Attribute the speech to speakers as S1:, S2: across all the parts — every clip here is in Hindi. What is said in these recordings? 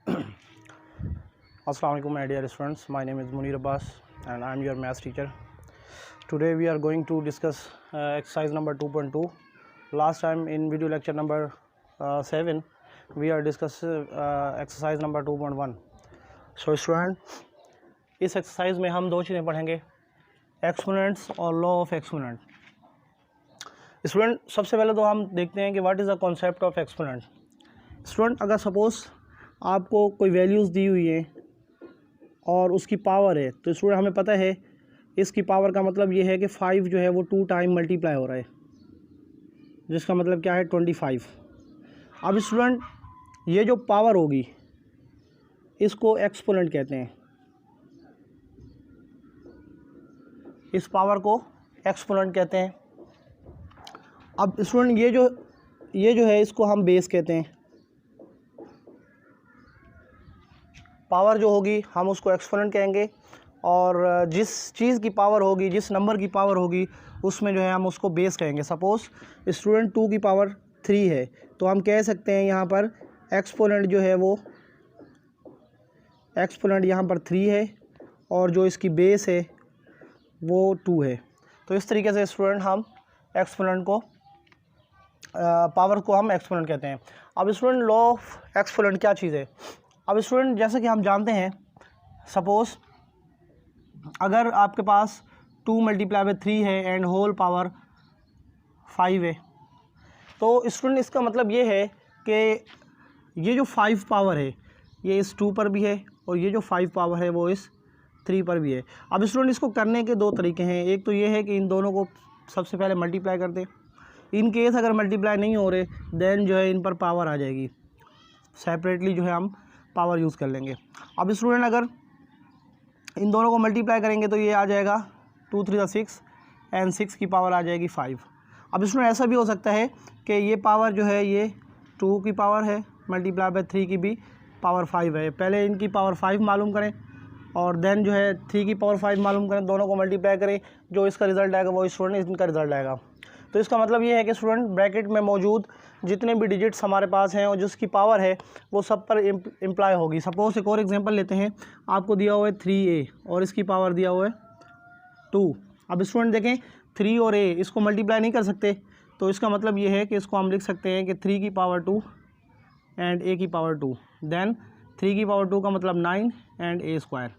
S1: Assalamu alaikum my dear students, my name is Munir Abbas and I am your maths teacher. Today we are going to discuss exercise number 2.2. Last time in video lecture number 7 we are discussing exercise number 2.1. So student, इस एक्सरसाइज में हम दो चीज़ें पढ़ेंगे, एक्सपोनेंट्स और लॉ ऑफ एक्सपोनेंट. स्टूडेंट सबसे पहले तो हम देखते हैं कि what is the concept of exponent. Student अगर सपोज़ आपको कोई वैल्यूज़ दी हुई है और उसकी पावर है, तो स्टूडेंट हमें पता है इसकी पावर का मतलब ये है कि 5 जो है वो 2 टाइम मल्टीप्लाई हो रहा है, जिसका मतलब क्या है 25. अब स्टूडेंट ये जो पावर होगी इसको एक्सपोनेंट कहते हैं, इस पावर को एक्सपोनेंट कहते हैं. अब स्टूडेंट ये जो है इसको हम बेस कहते हैं. पावर जो होगी हम उसको एक्सपोनेंट कहेंगे और जिस चीज़ की पावर होगी, जिस नंबर की पावर होगी उसमें जो है हम उसको बेस कहेंगे. सपोज़ स्टूडेंट 2 की पावर 3 है तो हम कह सकते हैं यहाँ पर एक्सपोनेंट जो है वो एक्सपोनेंट यहाँ पर 3 है और जो इसकी बेस है वो 2 है. तो इस तरीके से स्टूडेंट हम एक्सपोनेंट को पावर को हम एक्सपोनेंट कहते हैं. अब स्टूडेंट लॉ ऑफ एक्सपोनेंट क्या चीज़ है. अब स्टूडेंट जैसे कि हम जानते हैं, सपोज़ अगर आपके पास 2 मल्टीप्लाई बाय 3 है एंड होल पावर 5 है, तो स्टूडेंट इसका मतलब ये है कि ये जो 5 पावर है ये इस 2 पर भी है और ये जो 5 पावर है वो इस 3 पर भी है. अब स्टूडेंट इसको करने के दो तरीके हैं. एक तो ये है कि इन दोनों को सबसे पहले मल्टीप्लाई कर दें. इन केस अगर मल्टीप्लाई नहीं हो रहे देन जो है इन पर पावर आ जाएगी, सेपरेटली जो है हम पावर यूज़ कर लेंगे. अब स्टूडेंट अगर इन दोनों को मल्टीप्लाई करेंगे तो ये आ जाएगा 2 3 6 एंड 6 की पावर आ जाएगी 5. अब स्टूडेंट ऐसा भी हो सकता है कि ये पावर जो है ये 2 की पावर है मल्टीप्लाई बाय 3 की भी पावर 5 है. पहले इनकी पावर 5 मालूम करें और देन जो है 3 की पावर 5 मालूम करें, दोनों को मल्टीप्लाई करें, जो इसका रिज़ल्ट आएगा वो स्टूडेंट इनका रिज़ल्ट आएगा. तो इसका मतलब ये है कि स्टूडेंट ब्रैकेट में मौजूद जितने भी डिजिट्स हमारे पास हैं और जिसकी पावर है वो सब पर इम्प्लाई होगी. सपोज़ एक और एग्जांपल लेते हैं. आपको दिया हुआ है 3a और इसकी पावर दिया हुआ है 2. अब स्टूडेंट देखें 3 और a इसको मल्टीप्लाई नहीं कर सकते, तो इसका मतलब ये है कि इसको हम लिख सकते हैं कि 3 की पावर 2 एंड a की पावर 2, देन 3 की पावर 2 का मतलब 9 एंड a स्क्वायर.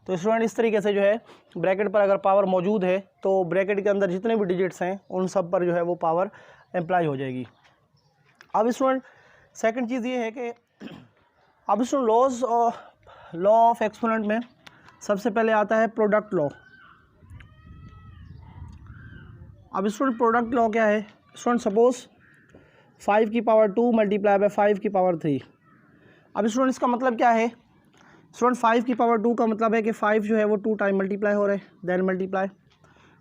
S1: तो स्टूडेंट इस तरीके से जो है ब्रैकेट पर अगर पावर मौजूद है तो ब्रैकेट के अंदर जितने भी डिजिट्स हैं उन सब पर जो है वो पावर अप्लाई हो जाएगी. अब स्टूडेंट सेकंड चीज़ ये है कि अब स्टूडेंट लॉ ऑफ एक्सपोनेंट में सबसे पहले आता है प्रोडक्ट लॉ. अब स्टूडेंट प्रोडक्ट लॉ क्या है. स्टूडेंट सपोज 5 की पावर 2 मल्टीप्लाई बाय 5 की पावर 3. अब स्टूडेंट इसका मतलब क्या है. स्टूडेंट 5 की पावर 2 का मतलब है कि 5 जो है वो 2 टाइम मल्टीप्लाई हो रहा है, देन मल्टीप्लाई.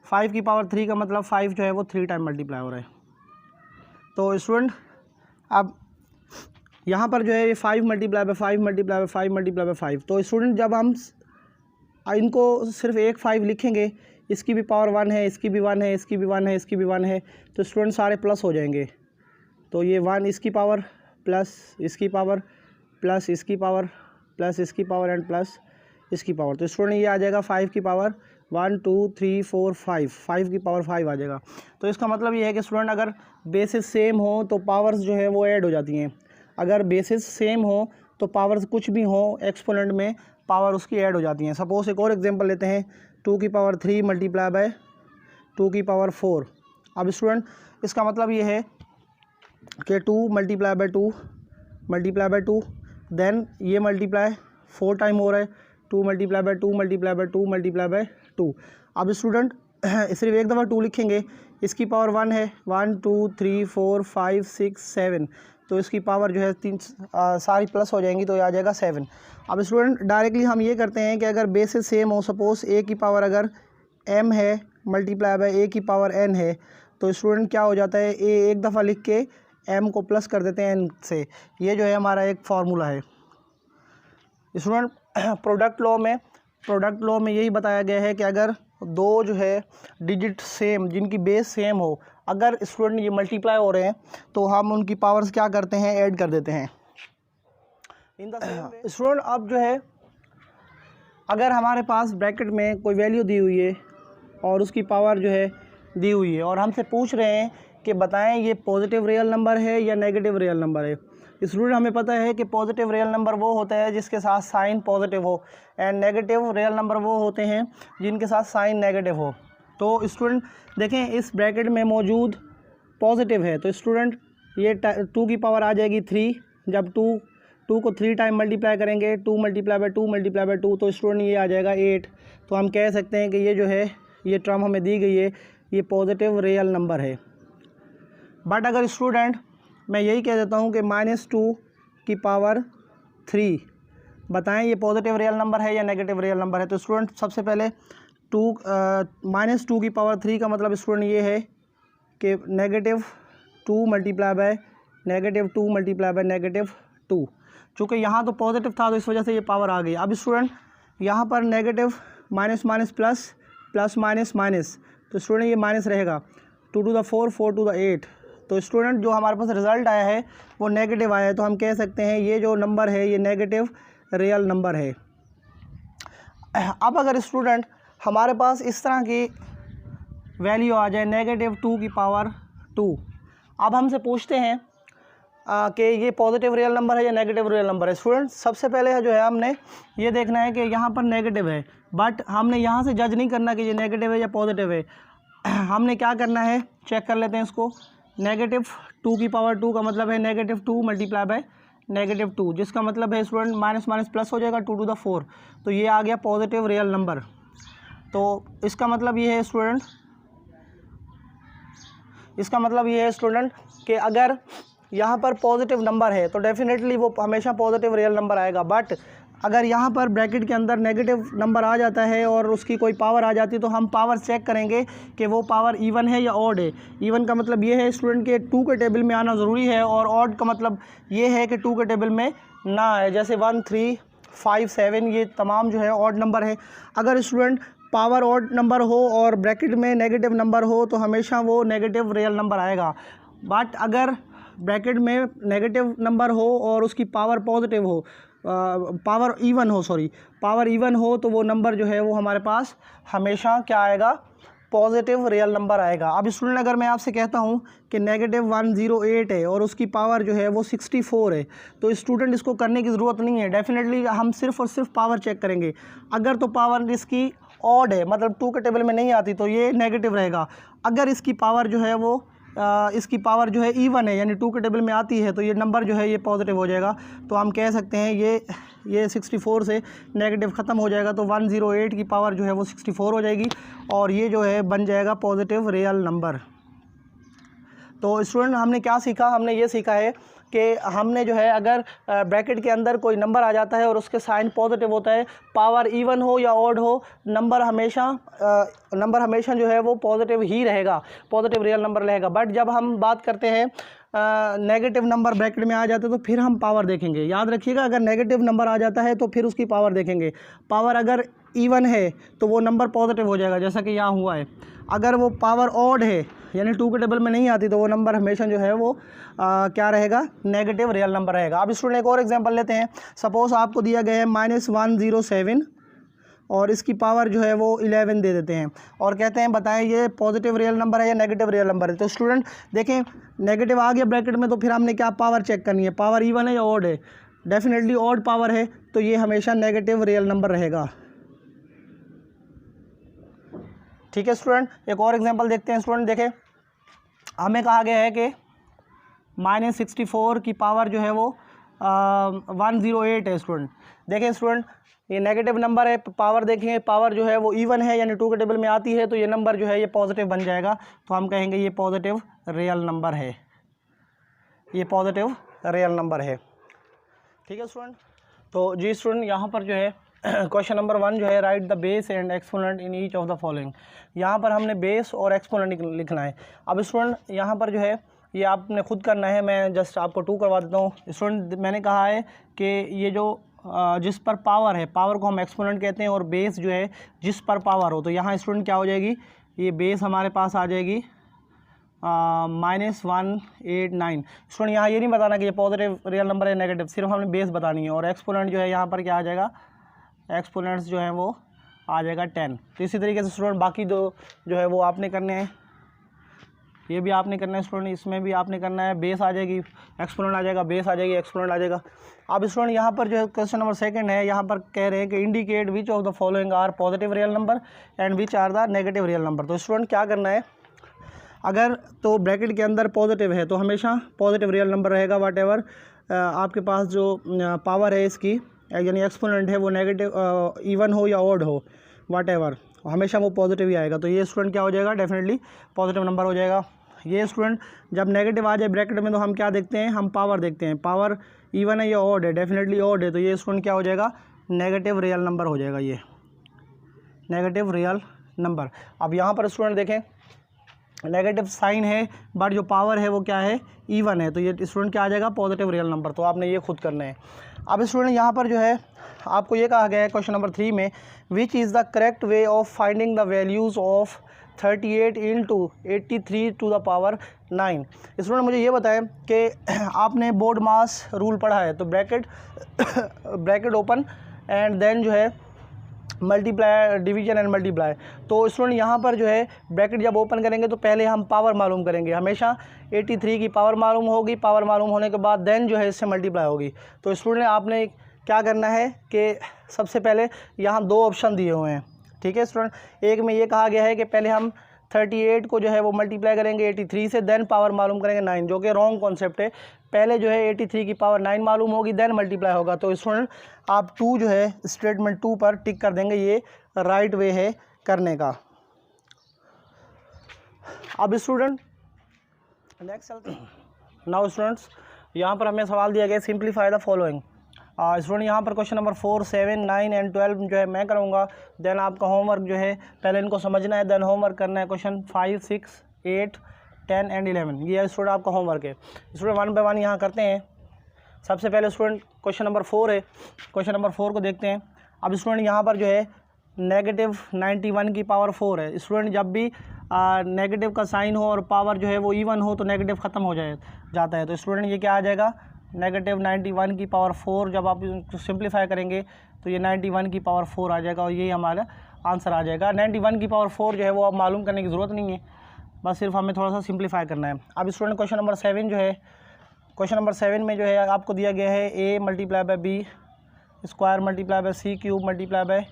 S1: 5 की पावर 3 का मतलब 5 जो है वो 3 टाइम मल्टीप्लाई हो रहा है. तो स्टूडेंट अब यहाँ पर जो है ये 5 multiply by 5 multiply by 5 multiply by 5. तो स्टूडेंट जब हम इनको सिर्फ एक 5 लिखेंगे, इसकी भी पावर 1 है, इसकी भी 1 है, इसकी भी 1 है, इसकी भी 1 है, तो स्टूडेंट सारे प्लस हो जाएंगे. तो ये 1 इसकी पावर प्लस इसकी पावर प्लस इसकी पावर प्लस इसकी पावर एंड प्लस इसकी पावर. तो स्टूडेंट ये आ जाएगा 5 की पावर 1 2 3 4 5 की पावर 5 आ जाएगा. तो इसका मतलब ये है कि स्टूडेंट अगर बेसिस सेम हो तो पावर्स जो है वो ऐड हो जाती हैं. अगर बेसिस सेम हो तो पावर्स कुछ भी हो एक्सपोनेंट में पावर उसकी ऐड हो जाती हैं. सपोज़ एक और एग्जांपल लेते हैं. 2 की पावर 3 मल्टीप्लाई बाय 2 की पावर 4. अब स्टूडेंट इसका मतलब ये है कि 2 multiply by 2 multiply by 2, then ये मल्टीप्लाई 4 टाइम हो रहा है. 2 multiply by 2 multiply by 2 multiply by 2. अब स्टूडेंट सिर्फ एक दफ़ा 2 लिखेंगे, इसकी पावर 1 है, 1 2 3 4 5 6 7, तो इसकी पावर जो है 3 सारी प्लस हो जाएंगी, तो ये आ जाएगा 7. अब स्टूडेंट डायरेक्टली हम ये करते हैं कि अगर बेसिस सेम हो, सपोज़ a की पावर अगर m है मल्टीप्लाई बाय a की पावर n है, तो स्टूडेंट क्या हो जाता है a एक दफ़ा लिख के m को प्लस कर देते हैं n से. ये जो है हमारा एक फार्मूला है. स्टूडेंट प्रोडक्ट लॉ में यही बताया गया है कि अगर दो जो है डिजिट सेम, जिनकी बेस सेम हो, अगर स्टूडेंट ये मल्टीप्लाई हो रहे हैं तो हम उनकी पावर्स क्या करते हैं, ऐड कर देते हैं. इन द स्टूडेंट अब जो है अगर हमारे पास ब्रैकेट में कोई वैल्यू दी हुई है और उसकी पावर जो है दी हुई है और हमसे पूछ रहे हैं कि बताएं ये पॉजिटिव रियल नंबर है या नेगेटिव रियल नंबर है। स्टूडेंट हमें पता है कि पॉजिटिव रियल नंबर वो होता है जिसके साथ साइन पॉजिटिव हो एंड नेगेटिव रियल नंबर वो होते हैं जिनके साथ साइन नेगेटिव हो। तो स्टूडेंट देखें इस ब्रैकेट में मौजूद पॉजिटिव है तो स्टूडेंट ये 2 की पावर आ जाएगी 3। जब 2 को 3 टाइम मल्टीप्लाई करेंगे 2 मल्टीप्लाई बाय 2 मल्टीप्लाई बाय 2 तो स्टूडेंट ये आ जाएगा 8। तो हम कह सकते हैं कि ये जो है ये टर्म हमें दी गई है ये पॉजिटिव रियल नंबर है। बट अगर स्टूडेंट मैं यही कह देता हूँ कि -2 की पावर 3 बताएं ये पॉजिटिव रियल नंबर है या नेगेटिव रियल नंबर है। तो स्टूडेंट सबसे पहले -2 की पावर 3 का मतलब स्टूडेंट ये है कि -2 मल्टीप्लाई बाय -2 मल्टीप्लाई बाय -2। चूँकि यहाँ तो पॉजिटिव था तो इस वजह से ये पावर आ गई। अब स्टूडेंट यहाँ पर negative minus minus plus plus minus minus तो स्टूडेंट ये माइनस रहेगा 2 to the 4 4 to the 8। तो स्टूडेंट जो हमारे पास रिज़ल्ट आया है वो नेगेटिव आया है तो हम कह सकते हैं ये जो नंबर है ये नेगेटिव रियल नंबर है। अब अगर स्टूडेंट हमारे पास इस तरह की वैल्यू आ जाए -2 की पावर 2, अब हमसे पूछते हैं कि ये पॉजिटिव रियल नंबर है या नेगेटिव रियल नंबर है। स्टूडेंट सबसे पहले जो है हमने ये देखना है कि यहाँ पर नेगेटिव है बट हमने यहाँ से जज नहीं करना कि ये नेगेटिव है या पॉजिटिव है। हमने क्या करना है चेक कर लेते हैं इसको। -2 की पावर 2 का मतलब है -2 मल्टीप्लाई बाय -2 जिसका मतलब है स्टूडेंट माइनस माइनस प्लस हो जाएगा 2 to the 4 तो ये आ गया पॉजिटिव रियल नंबर। तो इसका मतलब ये है स्टूडेंट कि अगर यहाँ पर पॉजिटिव नंबर है तो डेफिनेटली वो हमेशा पॉजिटिव रियल नंबर आएगा। बट अगर यहाँ पर ब्रैकेट के अंदर नेगेटिव नंबर आ जाता है और उसकी कोई पावर आ जाती है तो हम पावर चेक करेंगे कि वो पावर इवन है या ऑड है। इवन का मतलब ये है स्टूडेंट के 2 के टेबल में आना ज़रूरी है और ऑड का मतलब ये है कि 2 के टेबल में ना आए। जैसे 1 3 5 7 ये तमाम जो है ऑड नंबर है। अगर स्टूडेंट पावर ऑड नंबर हो और ब्रैकेट में नेगेटिव नंबर हो तो हमेशा वो नेगेटिव रियल नंबर आएगा। बट अगर ब्रैकेट में नेगेटिव नंबर हो और उसकी पावर पॉजिटिव हो पावर इवन हो तो वो नंबर जो है वो हमारे पास हमेशा क्या आएगा पॉजिटिव रियल नंबर आएगा। अब स्टूडेंट अगर मैं आपसे कहता हूँ कि -108 है और उसकी पावर जो है वो 64 है तो स्टूडेंट इसको करने की ज़रूरत नहीं है। डेफिनेटली हम सिर्फ और सिर्फ पावर चेक करेंगे। अगर तो पावर इसकी ऑड है मतलब 2 के टेबल में नहीं आती तो ये नेगेटिव रहेगा। अगर इसकी पावर जो है वो इवन है यानी 2 के टेबल में आती है तो ये नंबर जो है ये पॉजिटिव हो जाएगा। तो हम कह सकते हैं ये 64 से नेगेटिव ख़त्म हो जाएगा तो 108 की पावर जो है वो 64 हो जाएगी और ये जो है बन जाएगा पॉजिटिव रियल नंबर। तो स्टूडेंट हमने क्या सीखा, हमने ये सीखा है कि हमने जो है अगर ब्रैकेट के अंदर कोई नंबर आ जाता है और उसके साइन पॉजिटिव होता है, पावर इवन हो या ऑड हो, नंबर हमेशा जो है वो पॉजिटिव ही रहेगा, पॉजिटिव रियल नंबर रहेगा। बट जब हम बात करते हैं नेगेटिव नंबर ब्रैकेट में आ जाते हैं तो फिर हम पावर देखेंगे। याद रखिएगा अगर नेगेटिव नंबर आ जाता है तो फिर उसकी पावर देखेंगे। पावर अगर इवन है तो वो नंबर पॉजिटिव हो जाएगा जैसा कि यहाँ हुआ है। अगर वो पावर ऑड है यानी 2 के टेबल में नहीं आती तो वो नंबर हमेशा जो है वो क्या रहेगा नेगेटिव रियल नंबर रहेगा। अब स्टूडेंट एक और एग्जांपल लेते हैं। सपोज़ आपको दिया गया है -107 और इसकी पावर जो है वो 11 दे देते हैं और कहते हैं बताएं ये पॉजिटिव रियल नंबर है या नेगेटिव रियल नंबर है। तो स्टूडेंट देखें नेगेटिव आ गया ब्रैकेट में तो फिर हमने क्या पावर चेक करनी है, पावर इवन है या ऑड है। डेफिनेटली ऑड पावर है तो ये हमेशा नेगेटिव रियल नंबर रहेगा। ठीक है स्टूडेंट, एक और एग्जांपल देखते हैं। स्टूडेंट देखें हमें कहा गया है कि -64 की पावर जो है वो 108 है। स्टूडेंट देखें स्टूडेंट ये नेगेटिव नंबर है, पावर देखेंगे पावर जो है वो इवन है यानी 2 के टेबल में आती है तो ये नंबर जो है ये पॉजिटिव बन जाएगा। तो हम कहेंगे ये पॉजिटिव रियल नंबर है, ये पॉजिटिव रियल नंबर है। ठीक है स्टूडेंट। तो जी स्टूडेंट यहाँ पर जो है क्वेश्चन नंबर 1 जो है right the base and exponent in each of the following. यहाँ पर हमने बेस और एक्सपोनेंट लिखना है। अब स्टूडेंट यहाँ पर जो है ये आपने खुद करना है, मैं जस्ट आपको 2 करवा देता हूँ। स्टूडेंट मैंने कहा है कि ये जो जिस पर पावर है, पावर को हम एक्सपोनेंट कहते हैं और बेस जो है जिस पर पावर हो। तो यहाँ स्टूडेंट क्या हो जाएगी, ये बेस हमारे पास आ जाएगी -189। स्टूडेंट यहाँ ये नहीं बताना कि ये पॉजिटिव रियल नंबर है नेगेटिव, सिर्फ हमने बेस बतानी है। और एक्सपोनेंट जो है यहाँ पर क्या आ जाएगा, एक्सपोनेंट्स जो है वो आ जाएगा 10। तो इसी तरीके से स्टूडेंट बाकी जो है वो आपने करने हैं, ये भी आपने करना है स्टूडेंट, इसमें भी आपने करना है। बेस आ जाएगी, एक्सपोनेंट आ जाएगा, बेस आ जाएगी, एक्सपोनेंट आ जाएगा। अब स्टूडेंट यहाँ पर जो है क्वेश्चन नंबर 2 है, यहाँ पर कह रहे हैं कि indicate which of the following are positive real number and which are the negative real number. तो स्टूडेंट क्या करना है, अगर तो ब्रैकेट के अंदर पॉजिटिव है तो हमेशा पॉजिटिव रियल नंबर रहेगा। वाट एवर आपके पास जो पावर है इसकी यानी एक्सपोनेंट है वो नेगेटिव इवन हो या ऑड हो, वाट एवर हमेशा वो पॉजिटिव ही आएगा। तो ये स्टूडेंट क्या हो जाएगा, डेफिनेटली पॉजिटिव नंबर हो जाएगा। ये स्टूडेंट जब नेगेटिव आ जाए ब्रैकेट में तो हम क्या देखते हैं, हम पावर देखते हैं, पावर इवन है या ऑड है, डेफिनेटली ऑड है। तो ये स्टूडेंट क्या हो जाएगा, नेगेटिव रियल नंबर हो जाएगा, ये नेगेटिव रियल नंबर। अब यहाँ पर स्टूडेंट देखें नेगेटिव साइन है बट जो पावर है वो क्या है, इवन है। तो ये स्टूडेंट क्या आ जाएगा, पॉजिटिव रियल नंबर। तो आपने ये खुद करना है। अब स्टूडेंट यहाँ पर जो है आपको ये कहा गया है क्वेश्चन नंबर 3 में, which is the correct way of finding the values of 38 × 83 to the power 9। Student मुझे ये बताएं कि आपने बोर्ड मास रूल पढ़ा है, तो ब्रैकेट ओपन एंड देन जो है मल्टीप्लाई, डिवीजन एंड मल्टीप्लाई। तो स्टूडेंट यहाँ पर जो है ब्रैकेट जब ओपन करेंगे तो पहले हम पावर मालूम करेंगे, हमेशा 83 की पावर मालूम होगी, पावर मालूम होने के बाद देन जो है इससे मल्टीप्लाई होगी। तो स्टूडेंट आपने क्या करना है कि सबसे पहले यहाँ 2 ऑप्शन दिए हुए हैं, ठीक है स्टूडेंट। एक में ये कहा गया है कि पहले हम 38 को जो है वो मल्टीप्लाई करेंगे 83 से, देन पावर मालूम करेंगे 9, जो कि रॉन्ग कॉन्सेप्ट है। पहले जो है 83 की पावर 9 मालूम होगी, देन मल्टीप्लाई होगा। तो स्टूडेंट आप 2 जो है स्टेटमेंट 2 पर टिक कर देंगे, ये राइट वे है करने का। अब स्टूडेंट नेक्स्ट चलते हैं। नाउ स्टूडेंट्स यहाँ पर हमें सवाल दिया गया सिंप्लीफाई द फॉलोइंग। स्टूडेंट यहाँ पर क्वेश्चन नंबर 4, 7, 9 एंड 12 जो है मैं करूँगा, देन आपका होमवर्क जो है पहले इनको समझना है, देन होमवर्क करना है क्वेश्चन 5, 6, 8, 10 एंड 11। ये स्टूडेंट आपका होमवर्क है। स्टूडेंट 1 बाय 1 यहाँ करते हैं। सबसे पहले स्टूडेंट क्वेश्चन नंबर 4 है, क्वेश्चन नंबर 4 को देखते हैं। अब स्टूडेंट यहाँ पर जो है नेगेटिव 91 की पावर 4 है। स्टूडेंट जब भी नेगेटिव का साइन हो और पावर जो है वो इवन हो तो नेगेटिव ख़त्म हो जाता है। तो स्टूडेंट ये क्या आ जाएगा, नेगेटिव 91 की पावर 4। जब आप इसको सिंप्लीफाई करेंगे तो ये 91 की पावर 4 आ जाएगा और यही हमारा आंसर आ जाएगा। 91 की पावर 4 जो है वो आप मालूम करने की ज़रूरत नहीं है, बस सिर्फ हमें थोड़ा सा सिंप्लीफाई करना है। अब स्टूडेंट क्वेश्चन नंबर 7 जो है, क्वेश्चन नंबर 7 में जो है आपको दिया गया है a multiply by b square multiply by c cube multiply by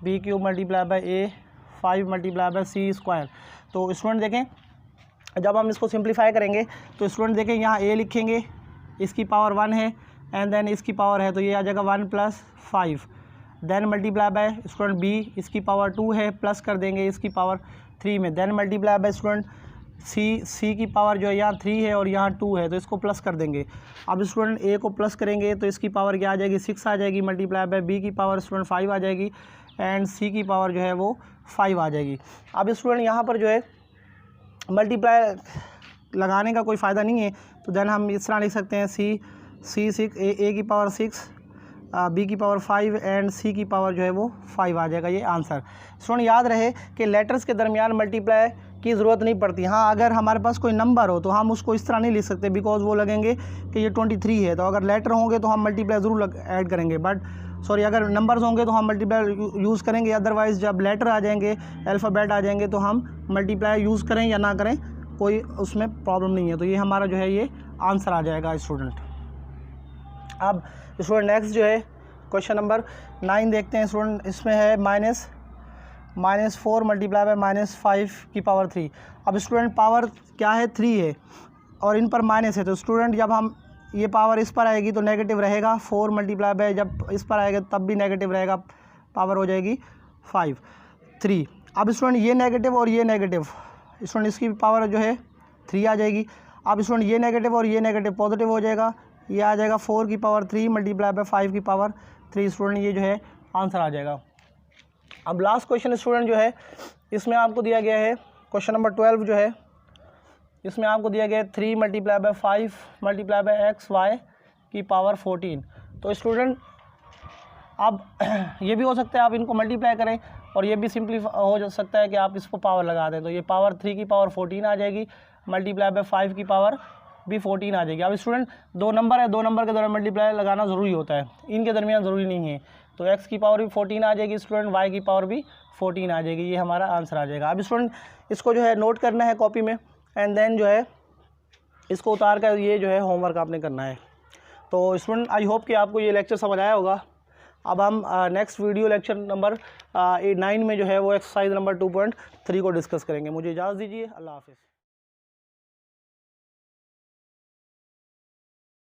S1: b cube multiply by a 5 multiply by c square. तो स्टूडेंट देखें जब हम इसको सिंप्लीफाई करेंगे तो स्टूडेंट देखें यहाँ a लिखेंगे, इसकी पावर 1 है एंड देन इसकी पावर है तो ये आ जाएगा 1 + 5, then multiply by student b, इसकी पावर 2 है, प्लस कर देंगे इसकी पावर 3 में, then multiply by student c की पावर जो है यहाँ 3 है और यहाँ 2 है तो इसको प्लस कर देंगे। अब स्टूडेंट a को प्लस करेंगे तो इसकी पावर क्या आ जाएगी, 6 आ जाएगी, मल्टीप्लाई बाय b की पावर स्टूडेंट 5 आ जाएगी एंड c की पावर जो है वो 5 आ जाएगी। अब स्टूडेंट यहाँ पर जो है मल्टीप्लाई लगाने का कोई फ़ायदा नहीं है, तो देन हम इस तरह लिख सकते हैं a की पावर 6, b की पावर 5 एंड c की पावर जो है वो 5 आ जाएगा, ये आंसर। स्टूडेंट याद रहे कि लेटर्स के दरमियान मल्टीप्लाई की ज़रूरत नहीं पड़ती। हाँ, अगर हमारे पास कोई नंबर हो तो हम उसको इस तरह नहीं लिख सकते बिकॉज वो लगेंगे कि ये 23 है। तो अगर लेटर होंगे तो हम मल्टीप्लाई ज़रूर ऐड करेंगे, बट सॉरी अगर नंबर्स होंगे तो हम मल्टीप्लाई यूज़ करेंगे। अदरवाइज़ जब लेटर आ जाएंगे, अल्फ़ाबेट आ जाएंगे तो हम मल्टीप्लाई यूज़ करें या ना करें कोई उसमें प्रॉब्लम नहीं है। तो ये हमारा जो है ये आंसर आ जाएगा स्टूडेंट। अब स्टूडेंट नेक्स्ट जो है क्वेश्चन नंबर 9 देखते हैं स्टूडेंट। इसमें है -4 मल्टीप्लाई बाय -5 की पावर 3। अब स्टूडेंट पावर क्या है, 3 है और इन पर माइनस है, तो स्टूडेंट जब हम ये पावर इस पर आएगी तो नेगेटिव रहेगा। 4 मल्टीप्लाई बाय जब इस पर आएगा तब भी नेगेटिव रहेगा, पावर हो जाएगी 5, 3। अब स्टूडेंट ये नेगेटिव और ये नेगेटिव, स्टूडेंट इसकी पावर जो है 3 आ जाएगी। अब स्टूडेंट ये नेगेटिव और ये नेगेटिव पॉजिटिव हो जाएगा, ये आ जाएगा 4 की पावर 3 मल्टीप्लाई बाय 5 की पावर 3। स्टूडेंट ये जो है आंसर आ जाएगा। अब लास्ट क्वेश्चन स्टूडेंट जो है इसमें आपको दिया गया है क्वेश्चन नंबर 12 जो है इसमें आपको दिया गया है 3 multiply by 5 multiply by XY की पावर 14। तो स्टूडेंट अब ये भी हो सकता है आप इनको मल्टीप्लाई करें और ये भी सिंपली हो सकता है कि आप इसको पावर लगा दें, तो ये पावर 3 की पावर 14 आ जाएगी। मल्टीप्लाई बाय 5 की पावर भी 14 आ जाएगी। अब स्टूडेंट दो नंबर है, दो नंबर के दौरान मल्टीप्लाई लगाना ज़रूरी होता है, इनके दरमियान ज़रूरी नहीं है। तो x की पावर भी 14 आ जाएगी स्टूडेंट, y की पावर भी 14 आ जाएगी, ये हमारा आंसर आ जाएगा। अब स्टूडेंट इसको जो है नोट करना है कॉपी में, एंड देन जो है इसको उतार कर ये जो है होमवर्क आपने करना है। तो स्टूडेंट आई होप कि आपको ये लेक्चर समझ आया होगा। अब हम नेक्स्ट वीडियो लेक्चर नंबर 9 में जो है वो एक्सरसाइज नंबर 2.3 को डिस्कस करेंगे। मुझे इजाज़त दीजिए, अल्लाह हाफ़िज़।